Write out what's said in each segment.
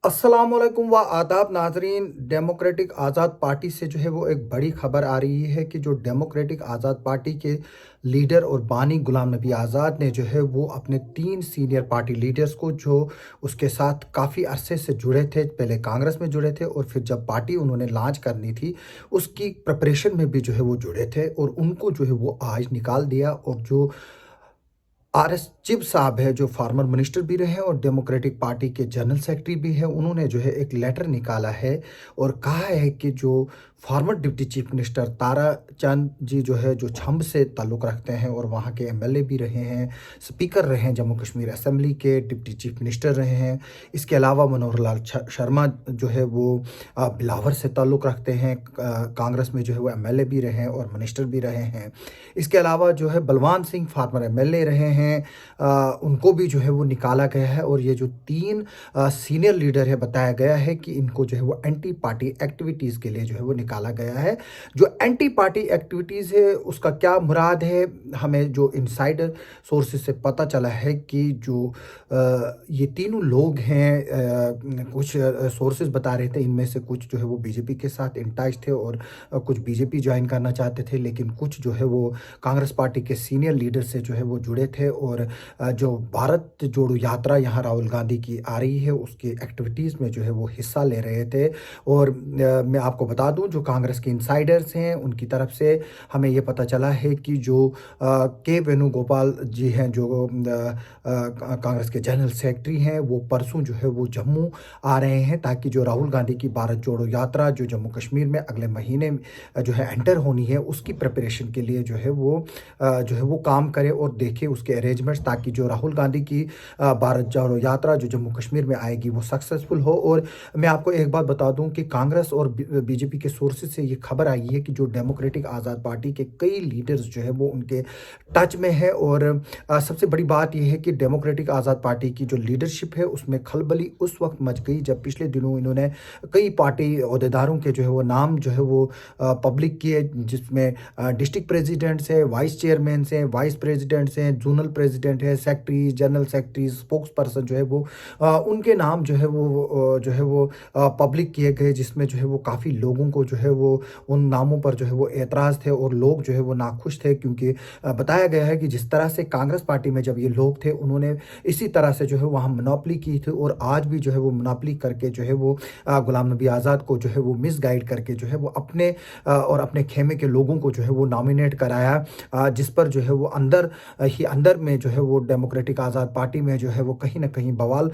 अस्सलाम वालेकुम व आदाब नाजरीन। डेमोक्रेटिक आज़ाद पार्टी से जो है वो एक बड़ी खबर आ रही है कि जो डेमोक्रेटिक आज़ाद पार्टी के लीडर और बानी गुलाम नबी आज़ाद ने जो है वो अपने 3 सीनियर पार्टी लीडर्स को जो उसके साथ काफ़ी अरसे से जुड़े थे, पहले कांग्रेस में जुड़े थे और फिर जब पार्टी उन्होंने लॉन्च करनी थी उसकी प्रिपरेशन में भी जो है वो जुड़े थे और उनको जो है वो आज निकाल दिया। और जो आर एस चिब साहब है, जो फार्मर मिनिस्टर भी रहे और डेमोक्रेटिक पार्टी के जनरल सेक्रेटरी भी है, उन्होंने जो है एक लेटर निकाला है और कहा है कि जो farmer deputy chief minister Tara Chand ji जो है, जो छंब से ताल्लुक़ रखते हैं और वहाँ के एमएलए भी रहे हैं, स्पीकर रहे हैं जम्मू कश्मीर असेंबली के, डिप्टी चीफ मिनिस्टर रहे हैं। इसके अलावा मनोहर लाल शर्मा जो है वो बिलावर से ताल्लुक़ रखते हैं, कांग्रेस में जो है वो एमएलए भी रहे हैं और मिनिस्टर भी रहे हैं। इसके अलावा जो है बलवान सिंह फार्मर एमएलए रहे हैं, उनको भी जो है वो निकाला गया है। और ये जो 3 सीनियर लीडर है, बताया गया है कि इनको जो है वो एंटी पार्टी एक्टिविटीज़ के लिए जो है वो निकाला गया है। जो एंटी पार्टी एक्टिविटीज़ है उसका क्या मुराद है, हमें जो इनसाइडर सोर्सेज से पता चला है कि जो ये तीनों लोग हैं, कुछ सोर्सेज बता रहे थे इनमें से कुछ जो है वो बीजेपी के साथ इन टच थे और कुछ बीजेपी ज्वाइन करना चाहते थे, लेकिन कुछ जो है वो कांग्रेस पार्टी के सीनियर लीडर से जो है वो जुड़े थे। और जो भारत जोड़ो यात्रा यहाँ राहुल गांधी की आ रही है उसकी एक्टिविटीज़ में जो है वो हिस्सा ले रहे थे। और मैं आपको बता दूं, जो कांग्रेस के इंसाइडर्स हैं उनकी तरफ से हमें ये पता चला है कि जो के वेणुगोपाल जी हैं, जो कांग्रेस के जनरल सेक्रेटरी हैं, वो परसों जो है वो जम्मू आ रहे हैं ताकि जो राहुल गांधी की भारत जोड़ो यात्रा जो जम्मू कश्मीर में अगले महीने जो है एंटर होनी है उसकी प्रिपरेशन के लिए जो है वो काम करे और देखे उसके अरेंजमेंट्स, ताकि जो राहुल गांधी की भारत जोड़ो यात्रा जो जम्मू कश्मीर में आएगी वो सक्सेसफुल हो। और मैं आपको एक बात बता दूं कि कांग्रेस और बीजेपी के सोर्सेज से ये खबर आई है कि जो डेमोक्रेटिक आज़ाद पार्टी के कई लीडर्स जो है वो उनके टच में है। और सबसे बड़ी बात यह है कि डेमोक्रेटिक आज़ाद पार्टी की जो लीडरशिप है उसमें खलबली उस वक्त मच गई जब पिछले दिनों इन्होंने कई पार्टी अहदेदारों के जो है वो नाम जो है वो पब्लिक किए, जिसमें डिस्ट्रिक्ट प्रेसिडेंट्स है, वाइस चेयरमैन हैं, वाइस प्रेसिडेंट्स हैं, जोनल प्रेसिडेंट है, secretary, general secretary, spokes person जो है वो उनके नाम जो है वो पब्लिक किए गए, जिसमें जो है वो काफ़ी लोगों को जो है वो उन नामों पर जो है वो एतराज़ थे और लोग जो है वो नाखुश थे। क्योंकि बताया गया है कि जिस तरह से कांग्रेस पार्टी में जब ये लोग थे उन्होंने इसी तरह से जो है वहाँ मोनोपोली की थी और आज भी जो है वो मोनोपोली करके जो है वो गुलाम नबी आज़ाद को जो है वो मिसगाइड करके जो है वो अपने और अपने खेमे के लोगों को जो है वो नॉमिनेट कराया, जिस पर जो है वो अंदर में जो है वो डेमोक्रेटिक आज़ाद पार्टी में जो है वो कहीं ना कहीं बवाल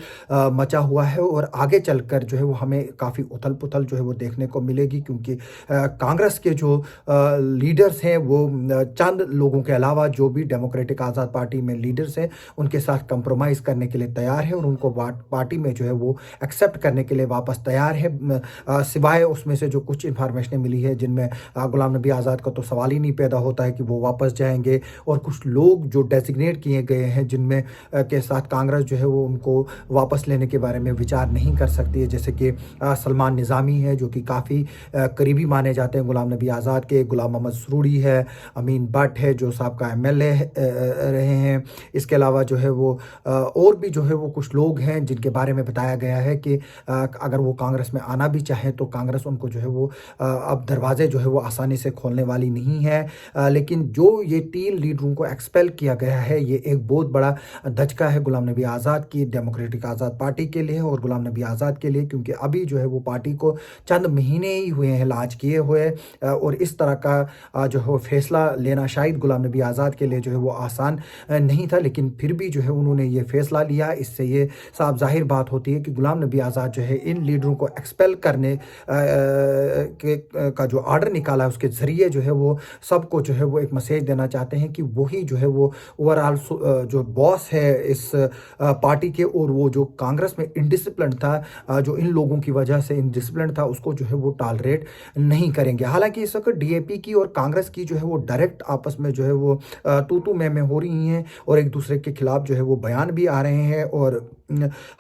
मचा हुआ है। और आगे चलकर जो है वो हमें काफ़ी उथल पुथल जो है वो देखने को मिलेगी, क्योंकि कांग्रेस के जो लीडर्स हैं वो चंद लोगों के अलावा जो भी डेमोक्रेटिक आज़ाद पार्टी में लीडर्स हैं उनके साथ कंप्रोमाइज़ करने के लिए तैयार है और उनको पार्टी में जो है वो एक्सेप्ट करने के लिए वापस तैयार है, सिवाय उसमें से जो कुछ इन्फॉर्मेशन मिली है जिनमें गुलाम नबी आज़ाद का तो सवाल ही नहीं पैदा होता है कि वो वापस जाएंगे। और कुछ लोग जो डेजिग्नेट किए गए हैं जिनमें के साथ कांग्रेस जो है वो उनको वापस लेने के बारे में विचार नहीं कर सकती है, जैसे कि सलमान निज़ामी है जो कि काफ़ी करीबी माने जाते हैं गुलाम नबी आज़ाद के, गुलाम मोहम्मद सरूरी है, अमीन भट्ट है जो साहब एमएलए रहे हैं। इसके अलावा जो है वो और भी जो है वो कुछ लोग हैं जिनके बारे में बताया गया है कि अगर वो कांग्रेस में आना भी चाहें तो कांग्रेस उनको जो है वो अब दरवाजे जो है वो आसानी से खोलने वाली नहीं है। लेकिन जो ये 3 लीडरों को एक्सपेल किया गया है ये एक बहुत बड़ा धचका है गुलाम नबी आज़ाद की डेमोक्रेटिक आज़ाद पार्टी के लिए और गुलाम नबी आज़ाद के लिए, क्योंकि अभी जो है वो पार्टी को चंद महीने ही हुए हैं लॉन्च किए हुए। और इस तरह का जो है फैसला लेना शायद गुलाम नबी आज़ाद के लिए जो है वो आसान नहीं था, लेकिन फिर भी जो है उन्होंने ये फैसला लिया। इससे ये साफ जाहिर बात होती है कि गुलाम नबी आज़ाद जो है इन लीडरों को एक्सपेल करने का जो ऑर्डर निकाला है उसके ज़रिए जो है वो सबको जो है वो एक मैसेज देना चाहते हैं कि वही जो है वो ओवरऑल जो बॉस है इस पार्टी के, और वो जो कांग्रेस में इनडिसिप्लिन था, जो इन लोगों की वजह से इनडिसिप्लिन था, उसको जो है वो टॉलरेट नहीं करेंगे। हालांकि इस वक्त डीएपी की और कांग्रेस की जो है वो डायरेक्ट आपस में जो है वो तू मैं हो रही हैं और एक दूसरे के खिलाफ जो है वो बयान भी आ रहे हैं। और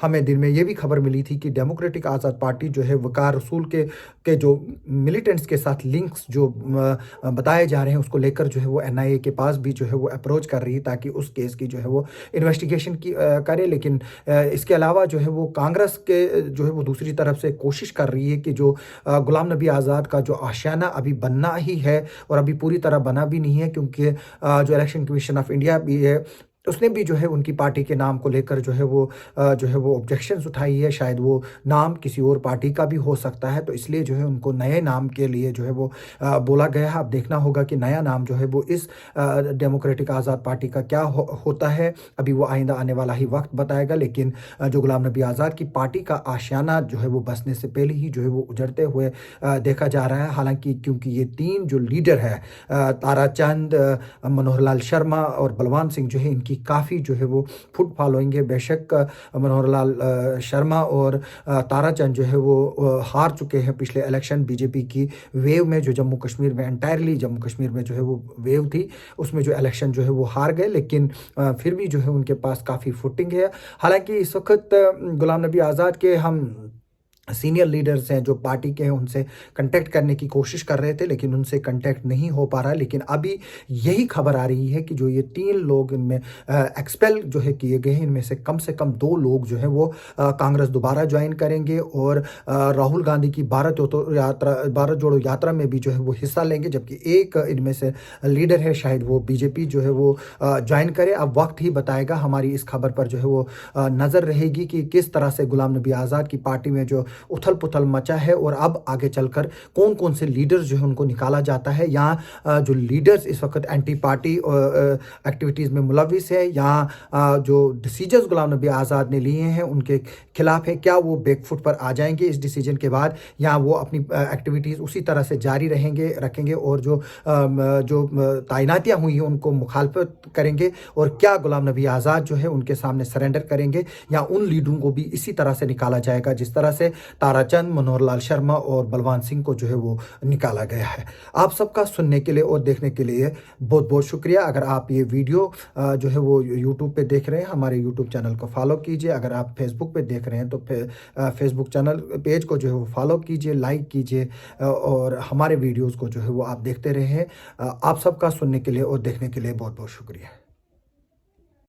हमें दिन में ये भी खबर मिली थी कि डेमोक्रेटिक आज़ाद पार्टी जो है वकार रसूल के जो मिलिटेंट्स के साथ लिंक्स जो बताए जा रहे हैं उसको लेकर जो है वो एनआईए के पास भी जो है वो अप्रोच कर रही है ताकि उस केस की जो है वो इन्वेस्टिगेशन की करे। लेकिन इसके अलावा जो है वो कांग्रेस के जो है वो दूसरी तरफ से कोशिश कर रही है कि जो गुलाम नबी आज़ाद का जो आशियाना अभी बनना ही है और अभी पूरी तरह बना भी नहीं है, क्योंकि जो इलेक्शन कमीशन ऑफ इंडिया भी है उसने भी जो है उनकी पार्टी के नाम को लेकर जो है वो ऑब्जेक्शंस उठाई है। शायद वो नाम किसी और पार्टी का भी हो सकता है, तो इसलिए जो है उनको नए नाम के लिए जो है वो बोला गया है। अब देखना होगा कि नया नाम जो है वो इस डेमोक्रेटिक आज़ाद पार्टी का क्या होता है। अभी वो आइंदा आने वाला ही वक्त बताएगा। लेकिन जो गुलाम नबी आज़ाद की पार्टी का आशियाना जो है वो बसने से पहले ही जो है वो उजड़ते हुए देखा जा रहा है। हालांकि क्योंकि ये तीन जो लीडर है, ताराचंद, मनोहर लाल शर्मा और बलवान सिंह, जो है इनकी काफ़ी जो है वो फुट फॉलोइंग है। बेशक मनोहर लाल शर्मा और ताराचंद जो है वो हार चुके हैं पिछले इलेक्शन बीजेपी की वेव में, जो जम्मू कश्मीर में एंटायरली जम्मू कश्मीर में जो है वो वेव थी, उसमें जो इलेक्शन जो है वो हार गए। लेकिन फिर भी जो है उनके पास काफ़ी फुटिंग है। हालांकि इस वक्त गुलाम नबी आज़ाद के हम सीनियर लीडर्स हैं जो पार्टी के हैं उनसे कांटेक्ट करने की कोशिश कर रहे थे, लेकिन उनसे कांटेक्ट नहीं हो पा रहा। लेकिन अभी यही खबर आ रही है कि जो ये तीन लोग इनमें एक्सपेल जो है किए गए हैं, इनमें से कम 2 लोग जो हैं वो कांग्रेस दोबारा ज्वाइन करेंगे और राहुल गांधी की भारत जोड़ो यात्रा में भी जो है वो हिस्सा लेंगे। जबकि एक इनमें से लीडर है, शायद वो बीजेपी जो है वो ज्वाइन करे। अब वक्त ही बताएगा। हमारी इस खबर पर जो है वो नज़र रहेगी कि किस तरह से गुलाम नबी आज़ाद की पार्टी में जो उथल पुथल मचा है और अब आगे चलकर कौन कौन से लीडर्स जो है उनको निकाला जाता है। यहाँ जो लीडर्स इस वक्त एंटी पार्टी एक्टिविटीज़ में मुलविस है, यहाँ जो डिसीजंस गुलाम नबी आज़ाद ने लिए हैं उनके खिलाफ है, क्या वो बैकफुट पर आ जाएंगे इस डिसीजन के बाद, या वो अपनी एक्टिविटीज़ उसी तरह से जारी रखेंगे और जो तैनातियाँ हुई हैं उनको मुखालफत करेंगे, और क्या गुलाम नबी आज़ाद जो है उनके सामने सरेंडर करेंगे, या उन लीडरों को भी इसी तरह से निकाला जाएगा जिस तरह से ताराचंद, मनोहर लाल शर्मा और बलवान सिंह को जो है वो निकाला गया है। आप सबका सुनने के लिए और देखने के लिए बहुत बहुत शुक्रिया। अगर आप ये वीडियो जो है वो यूट्यूब पे देख रहे हैं, हमारे यूट्यूब चैनल को फॉलो कीजिए। अगर आप फेसबुक पे देख रहे हैं तो फेसबुक चैनल पेज को जो है वो फॉलो कीजिए, लाइक कीजिए और हमारे वीडियोज़ को जो है वो आप देखते रहें। आप सबका सुनने के लिए और देखने के लिए बहुत बहुत शुक्रिया।